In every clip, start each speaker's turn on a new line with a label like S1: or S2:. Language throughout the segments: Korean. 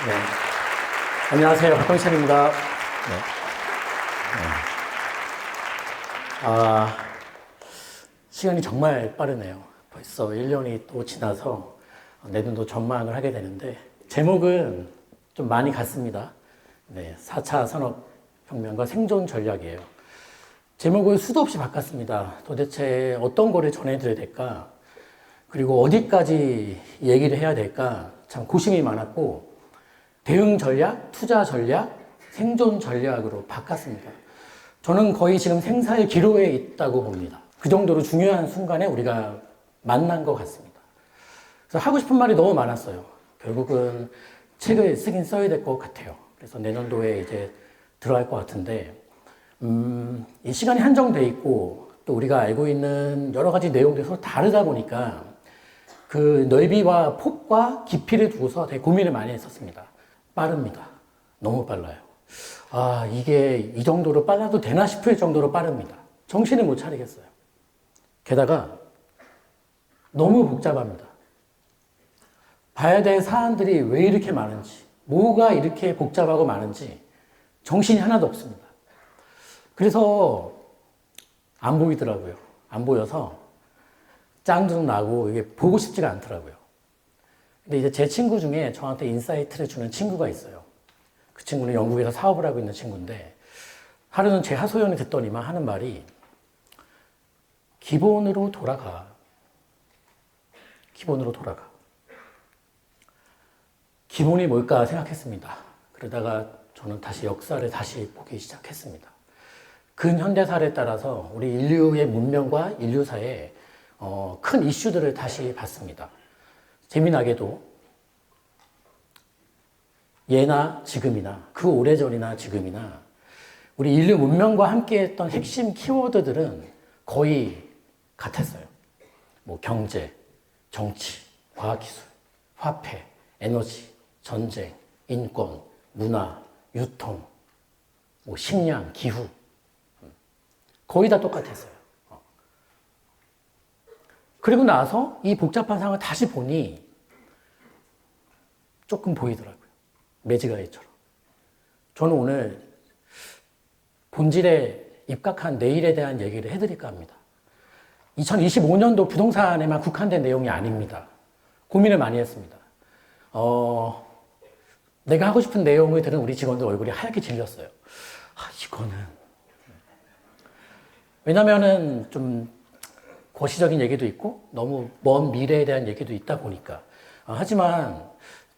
S1: 네. 안녕하세요. 박동찬입니다. 네. 시간이 정말 빠르네요. 벌써 1년이 또 지나서 내년도 전망을 하게 되는데, 제목은 좀 많이 같습니다. 네, 4차 산업혁명과 생존 전략이에요. 제목을 수도 없이 바꿨습니다. 도대체 어떤 거를 전해드려야 될까? 그리고 어디까지 얘기를 해야 될까? 참 고심이 많았고, 대응 전략, 투자 전략, 생존 전략으로 바꿨습니다. 저는 거의 지금 생사의 기로에 있다고 봅니다. 그 정도로 중요한 순간에 우리가 만난 것 같습니다. 그래서 하고 싶은 말이 너무 많았어요. 결국은 책을 쓰긴 써야 될 것 같아요. 그래서 내년도에 이제 들어갈 것 같은데, 이 시간이 한정돼 있고, 또 우리가 알고 있는 여러 가지 내용들이 서로 다르다 보니까 그 넓이와 폭과 깊이를 두고서 되게 고민을 많이 했었습니다. 빠릅니다. 너무 빨라요. 이게 이 정도로 빨라도 되나 싶을 정도로 빠릅니다. 정신을 못 차리겠어요. 게다가 너무 복잡합니다. 봐야 될 사안들이 왜 이렇게 많은지, 뭐가 이렇게 복잡하고 많은지 정신이 하나도 없습니다. 그래서 안 보이더라고요. 안 보여서 짱도 나고 이게 보고 싶지가 않더라고요. 근데 이제 제 친구 중에 저한테 인사이트를 주는 친구가 있어요. 그 친구는 영국에서 사업을 하고 있는 친구인데, 하루는 제 하소연을 듣더니만 하는 말이 기본으로 돌아가. 기본으로 돌아가. 기본이 뭘까 생각했습니다. 그러다가 저는 다시 역사를 다시 보기 시작했습니다. 근현대사를 따라서 우리 인류의 문명과 인류사의 큰 이슈들을 다시 봤습니다. 재미나게도 예나 지금이나 그 오래전이나 지금이나 우리 인류 문명과 함께했던 핵심 키워드들은 거의 같았어요. 뭐 경제, 정치, 과학기술, 화폐, 에너지, 전쟁, 인권, 문화, 유통, 뭐 식량, 기후 거의 다 똑같았어요. 그리고 나서 이 복잡한 상황을 다시 보니 조금 보이더라고요. 매지가이처럼. 저는 오늘 본질에 입각한 내일에 대한 얘기를 해드릴까 합니다. 2025년도 부동산에만 국한된 내용이 아닙니다. 고민을 많이 했습니다. 내가 하고 싶은 내용을 들은 우리 직원들 얼굴이 하얗게 질렸어요. 이거는. 왜냐면은 좀 거시적인 얘기도 있고 너무 먼 미래에 대한 얘기도 있다 보니까. 하지만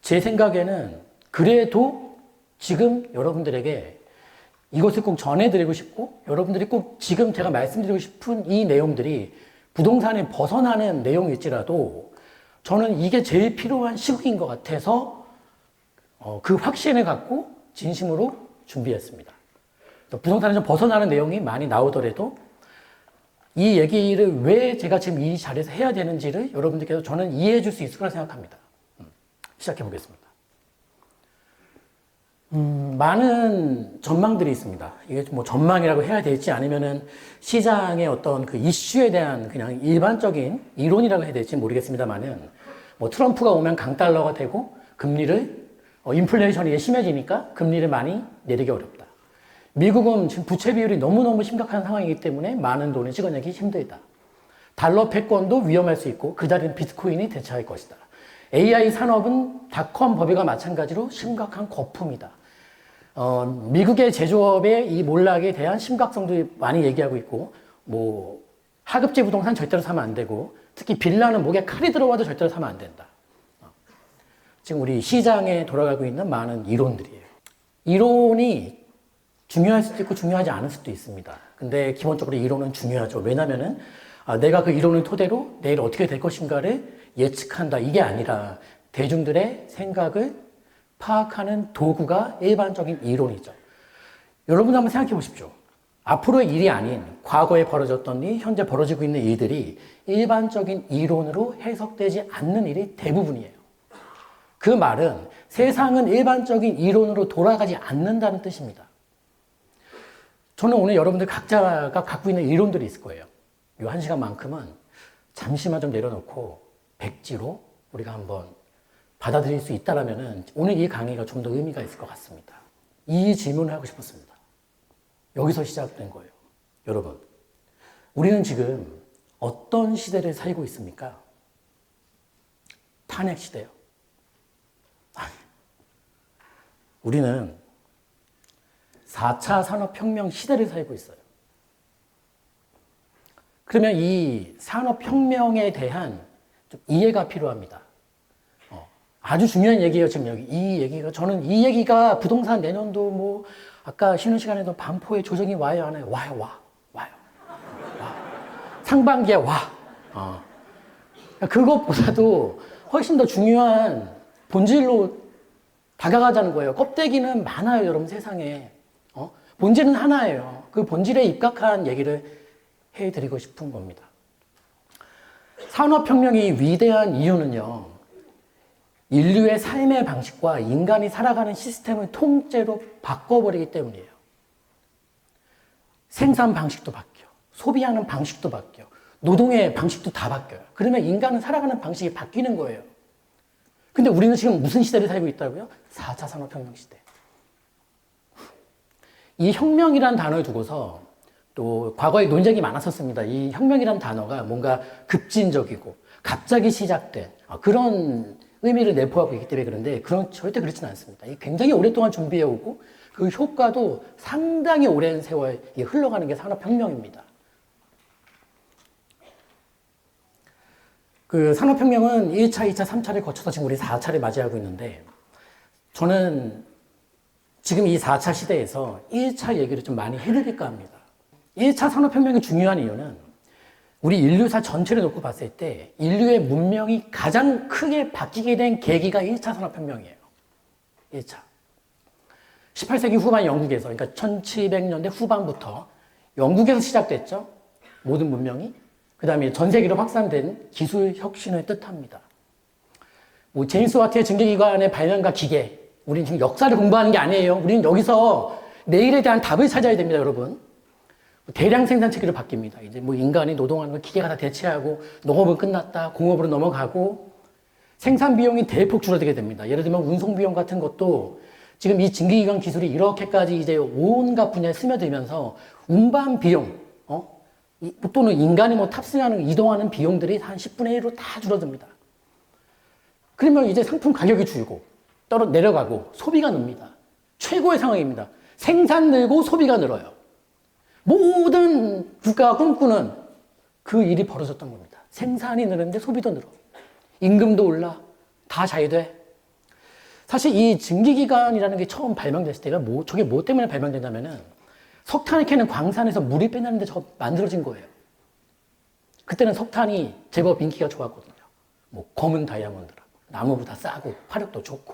S1: 제 생각에는 그래도 지금 여러분들에게 이것을 꼭 전해드리고 싶고, 여러분들이 꼭 지금 제가 말씀드리고 싶은 이 내용들이 부동산에 벗어나는 내용일지라도 저는 이게 제일 필요한 시국인 것 같아서 그 확신을 갖고 진심으로 준비했습니다. 부동산에 좀 벗어나는 내용이 많이 나오더라도 이 얘기를 왜 제가 지금 이 자리에서 해야 되는지를 여러분들께서 저는 이해해 줄 수 있을 거라 생각합니다. 시작해 보겠습니다. 많은 전망들이 있습니다. 이게 뭐 전망이라고 해야 될지 아니면은 시장의 어떤 그 이슈에 대한 그냥 일반적인 이론이라고 해야 될지 모르겠습니다만은, 뭐 트럼프가 오면 강달러가 되고 금리를 인플레이션이 심해지니까 금리를 많이 내리기 어렵다. 미국은 지금 부채 비율이 너무너무 심각한 상황이기 때문에 많은 돈을 찍어내기 힘들다. 달러 패권도 위험할 수 있고 그 자리는 비트코인이 대체할 것이다. AI 산업은 닷컴 버블과 마찬가지로 심각한 거품이다. 미국의 제조업의 이 몰락에 대한 심각성도 많이 얘기하고 있고, 뭐 하급지 부동산 절대로 사면 안 되고, 특히 빌라는 목에 칼이 들어와도 절대로 사면 안 된다. 지금 우리 시장에 돌아가고 있는 많은 이론들이에요. 이론이 중요할 수도 있고 중요하지 않을 수도 있습니다. 근데 기본적으로 이론은 중요하죠. 왜냐면은 내가 그 이론을 토대로 내일 어떻게 될 것인가를 예측한다. 이게 아니라 대중들의 생각을 파악하는 도구가 일반적인 이론이죠. 여러분 한번 생각해 보십시오. 앞으로의 일이 아닌 과거에 벌어졌던 일, 현재 벌어지고 있는 일들이 일반적인 이론으로 해석되지 않는 일이 대부분이에요. 그 말은 세상은 일반적인 이론으로 돌아가지 않는다는 뜻입니다. 저는 오늘 여러분들 각자가 갖고 있는 이론들이 있을 거예요. 이 한 시간만큼은 잠시만 좀 내려놓고 백지로 우리가 한번 받아들일 수 있다라면은 오늘 이 강의가 좀 더 의미가 있을 것 같습니다. 이 질문을 하고 싶었습니다. 여기서 시작된 거예요. 여러분, 우리는 지금 어떤 시대를 살고 있습니까? 탄핵 시대요. 아니, 우리는 4차 산업혁명 시대를 살고 있어요. 그러면 이 산업혁명에 대한 좀 이해가 필요합니다. 아주 중요한 얘기예요, 지금 여기. 저는 이 얘기가 부동산 내년도 뭐, 아까 쉬는 시간에도 반포에 조정이 와요, 안 와요? 와요. 상반기에 와. 그것보다도 훨씬 더 중요한 본질로 다가가자는 거예요. 껍데기는 많아요, 여러분, 세상에. 본질은 하나예요. 그 본질에 입각한 얘기를 해드리고 싶은 겁니다. 산업혁명이 위대한 이유는요, 인류의 삶의 방식과 인간이 살아가는 시스템을 통째로 바꿔버리기 때문이에요. 생산 방식도 바뀌어, 소비하는 방식도 바뀌어, 노동의 방식도 다 바뀌어요. 그러면 인간은 살아가는 방식이 바뀌는 거예요. 근데 우리는 지금 무슨 시대를 살고 있다고요? 4차 산업혁명 시대. 이 혁명이라는 단어를 두고서 또 과거에 논쟁이 많았었습니다. 이 혁명이라는 단어가 뭔가 급진적이고 갑자기 시작된 그런 의미를 내포하고 있기 때문에 그런데 절대 그렇지는 않습니다. 굉장히 오랫동안 준비해오고 그 효과도 상당히 오랜 세월 흘러가는 게 산업혁명입니다. 그 산업혁명은 1차, 2차, 3차를 거쳐서 지금 우리 4차를 맞이하고 있는데 저는 지금 이 4차 시대에서 1차 얘기를 좀 많이 해드릴까 합니다. 1차 산업혁명이 중요한 이유는 우리 인류사 전체를 놓고 봤을 때 인류의 문명이 가장 크게 바뀌게 된 계기가 1차 산업혁명이에요. 1차. 18세기 후반 영국에서, 그러니까 1700년대 후반부터 영국에서 시작됐죠. 모든 문명이. 그 다음에 전 세계로 확산된 기술 혁신을 뜻합니다. 뭐 제임스 와트의 증기기관의 발명과 기계. 우리는 지금 역사를 공부하는 게 아니에요. 우리는 여기서 내일에 대한 답을 찾아야 됩니다, 여러분. 대량 생산 체계로 바뀝니다. 이제 뭐 인간이 노동하는 걸 기계가 다 대체하고 농업은 끝났다, 공업으로 넘어가고 생산 비용이 대폭 줄어들게 됩니다. 예를 들면 운송 비용 같은 것도 지금 이 증기기관 기술이 이렇게까지 이제 온갖 분야에 스며들면서 운반 비용, 또는 인간이 뭐 탑승하는, 이동하는 비용들이 한 10분의 1로 다 줄어듭니다. 그러면 이제 상품 가격이 줄고, 내려가고, 소비가 늡니다. 최고의 상황입니다. 생산 늘고 소비가 늘어요. 모든 국가가 꿈꾸는 그 일이 벌어졌던 겁니다. 생산이 늘었는데 소비도 늘어. 임금도 올라. 다 잘 돼. 사실 이 증기기관이라는 게 처음 발명됐을 때가 저게 뭐 때문에 발명된다면은 석탄을 캐는 광산에서 물이 빼내는데 만들어진 거예요. 그때는 석탄이 제법 인기가 좋았거든요. 뭐 검은 다이아몬드라고. 나무보다 싸고 화력도 좋고.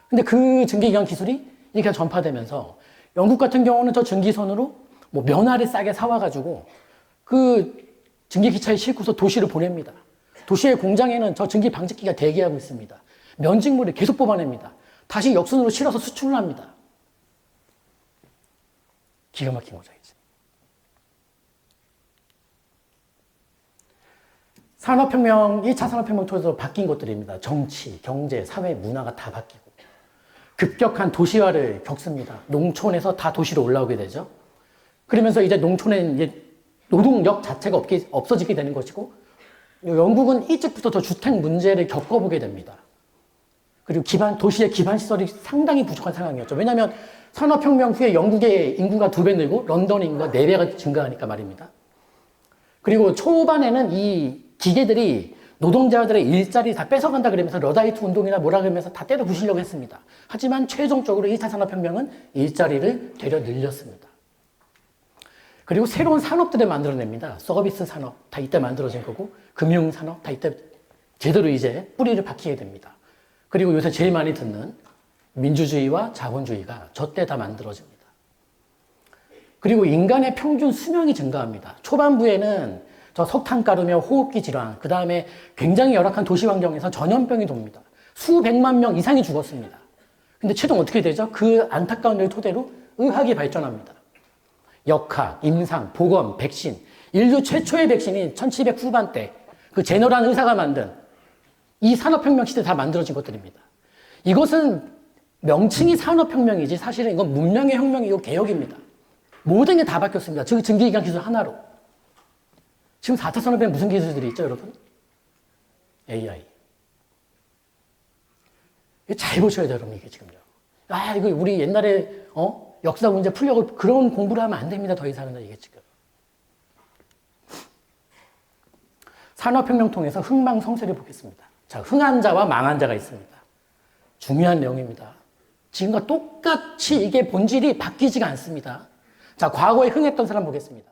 S1: 근데 그 증기기관 기술이 이렇게 전파되면서 영국 같은 경우는 저 증기선으로 뭐 면화를 싸게 사와가지고 그 증기기차에 싣고서 도시를 보냅니다. 도시의 공장에는 저 증기 방직기가 대기하고 있습니다. 면직물을 계속 뽑아냅니다. 다시 역순으로 실어서 수출을 합니다. 기가 막힌 거죠, 이제. 산업혁명, 1차 산업혁명 통해서 바뀐 것들입니다. 정치, 경제, 사회, 문화가 다 바뀌고. 급격한 도시화를 겪습니다. 농촌에서 다 도시로 올라오게 되죠. 그러면서 이제 농촌에 이제 노동력 자체가 없어지게 되는 것이고, 영국은 일찍부터 저 주택 문제를 겪어보게 됩니다. 그리고 도시의 기반 시설이 상당히 부족한 상황이었죠. 왜냐하면 산업혁명 후에 영국의 인구가 2배 늘고 런던 인구가 4배가 증가하니까 말입니다. 그리고 초반에는 이 기계들이 노동자들의 일자리 다 뺏어간다 그러면서 러다이트 운동이나 뭐라 그러면서 다 때려 부시려고 했습니다. 하지만 최종적으로 1차 산업혁명은 일자리를 되려 늘렸습니다. 그리고 새로운 산업들을 만들어냅니다. 서비스 산업 다 이때 만들어진 거고, 금융 산업 다 이때 제대로 이제 뿌리를 박히게 됩니다. 그리고 요새 제일 많이 듣는 민주주의와 자본주의가 저때 다 만들어집니다. 그리고 인간의 평균 수명이 증가합니다. 초반부에는 저 석탄가루며 호흡기 질환, 그 다음에 굉장히 열악한 도시 환경에서 전염병이 돕니다. 수백만 명 이상이 죽었습니다. 근데 최종 어떻게 되죠? 그 안타까운 일을 토대로 의학이 발전합니다. 역학, 임상, 보건, 백신. 인류 최초의 백신이 1700 후반대 그 제너란 의사가 만든 이 산업혁명 시대에 다 만들어진 것들입니다. 이것은 명칭이 산업혁명이지 사실은 이건 문명의 혁명이고 개혁입니다. 모든 게 다 바뀌었습니다. 즉 증기기관 기술 하나로. 지금 4차 산업에 무슨 기술들이 있죠, 여러분? AI. 이거 잘 보셔야 돼요, 여러분, 이게 지금요. 아, 이거 우리 옛날에, 역사 문제 풀려고 그런 공부를 하면 안 됩니다, 더 이상은 이게 지금. 산업혁명 통해서 흥망성쇠를 보겠습니다. 자, 흥한 자와 망한 자가 있습니다. 중요한 내용입니다. 지금과 똑같이 이게 본질이 바뀌지가 않습니다. 자, 과거에 흥했던 사람 보겠습니다.